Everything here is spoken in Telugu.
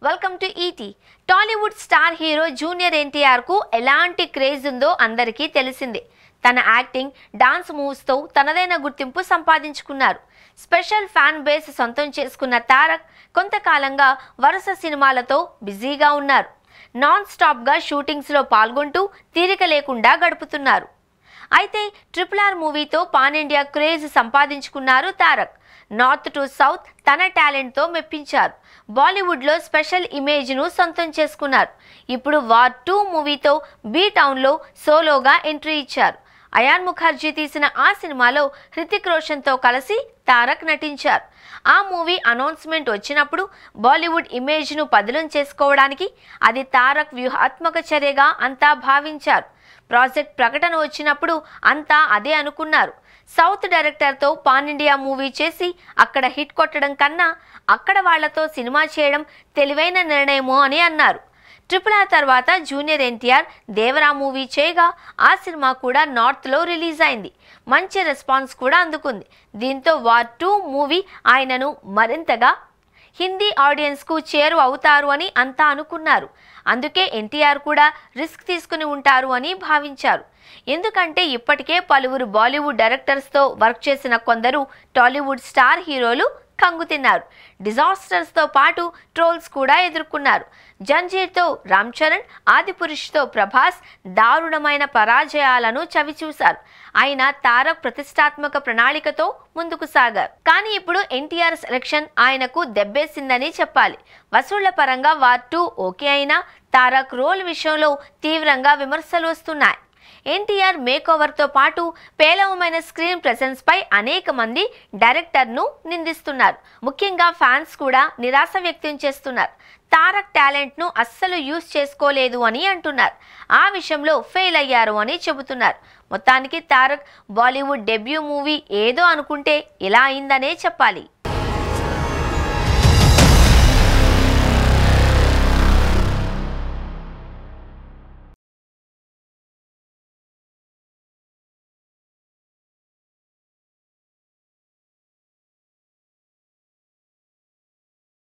Welcome to ET. Tollywood star hero junior NTR కు ఎలాంటి క్రేజ్ ఉందో అందరికీ తెలిసిందే. తన యాక్టింగ్, డాన్స్ మూవ్స్ తో తనదైన గుర్తింపు సంపాదించుకున్నారు. స్పెషల్ ఫ్యాన్ బేస్ సొంతం చేసుకున్న తారక్ కొంతకాలంగా వరుస సినిమాలతో బిజీగా ఉన్నారు. నాన్ స్టాప్ గా షూటింగ్స్ లో పాల్గొంటూ తీరిక లేకుండా గడుపుతున్నారు. అయితే RRR మూవీతో పాన్ ఇండియా క్రేజ్ సంపాదించుకున్నారు తారక్. నార్త్ టు సౌత్ తన టాలెంట్తో మెప్పించారు. బాలీవుడ్లో స్పెషల్ ఇమేజ్ను సొంతం చేసుకున్నారు. ఇప్పుడు వార్ 2 మూవీతో బీ టౌన్లో సోలోగా ఎంట్రీ ఇచ్చారు. అయాన్ ముఖర్జీ తీసిన ఆ సినిమాలో హృతిక్ రోషన్తో కలిసి తారక్ నటించారు. ఆ మూవీ అనౌన్స్మెంట్ వచ్చినప్పుడు బాలీవుడ్ ఇమేజ్ను పదిలం చేసుకోవడానికి అది తారక్ వ్యూహాత్మక చర్యగా అంతా భావించారు. ప్రాజెక్ట్ ప్రకటన వచ్చినప్పుడు అంతా అదే అనుకున్నారు. సౌత్ డైరెక్టర్తో పాన్ ఇండియా మూవీ చేసి అక్కడ హిట్ కొట్టడం కన్నా అక్కడ వాళ్లతో సినిమా చేయడం తెలివైన నిర్ణయమో అని అన్నారు. RRR తర్వాత జూనియర్ ఎన్టీఆర్ దేవరా మూవీ చేయగా ఆ సినిమా కూడా నార్త్లో రిలీజ్ అయింది. మంచి రెస్పాన్స్ కూడా అందుకుంది. దీంతో వార్ 2 మూవీ ఆయనను మరింతగా హిందీ ఆడియన్స్కు చేరువ అవుతారు అని అంతా అనుకున్నారు. అందుకే ఎన్టీఆర్ కూడా రిస్క్ తీసుకుని ఉంటారు అని భావించారు. ఎందుకంటే ఇప్పటికే పలువురు బాలీవుడ్ డైరెక్టర్స్తో వర్క్ చేసిన కొందరు టాలీవుడ్ స్టార్ హీరోలు కంగుతిన్నారు. డిజాస్టర్స్తో పాటు ట్రోల్స్ కూడా ఎదుర్కొన్నారు. జంజీర్తో రామ్ చరణ్, ఆదిపురుష్తో ప్రభాస్ దారుణమైన పరాజయాలను చవిచూశారు. అయినా తారక్ ప్రతిష్టాత్మక ప్రణాళికతో ముందుకు సాగారు. కానీ ఇప్పుడు ఎన్టీఆర్ సెలక్షన్ ఆయనకు దెబ్బేసిందని చెప్పాలి. వసూళ్ల పరంగా వార్ 2 ఓకే అయినా తారక్ రోల్ విషయంలో తీవ్రంగా విమర్శలు వస్తున్నాయి. ఎన్టీఆర్ మేకోవర్తో పాటు పేలవమైన స్క్రీన్ ప్రెసెన్స్ పై అనేక మంది డైరెక్టర్ను నిందిస్తున్నారు. ముఖ్యంగా ఫ్యాన్స్ కూడా నిరాశ వ్యక్తం చేస్తున్నారు. తారక్ టాలెంట్ను అస్సలు యూజ్ చేసుకోలేదు అని అంటున్నారు. ఆ విషయంలో ఫెయిల్ అయ్యారు అని చెబుతున్నారు. మొత్తానికి తారక్ బాలీవుడ్ డెబ్యూ మూవీ ఏదో అనుకుంటే ఇలా అయిందనే చెప్పాలి.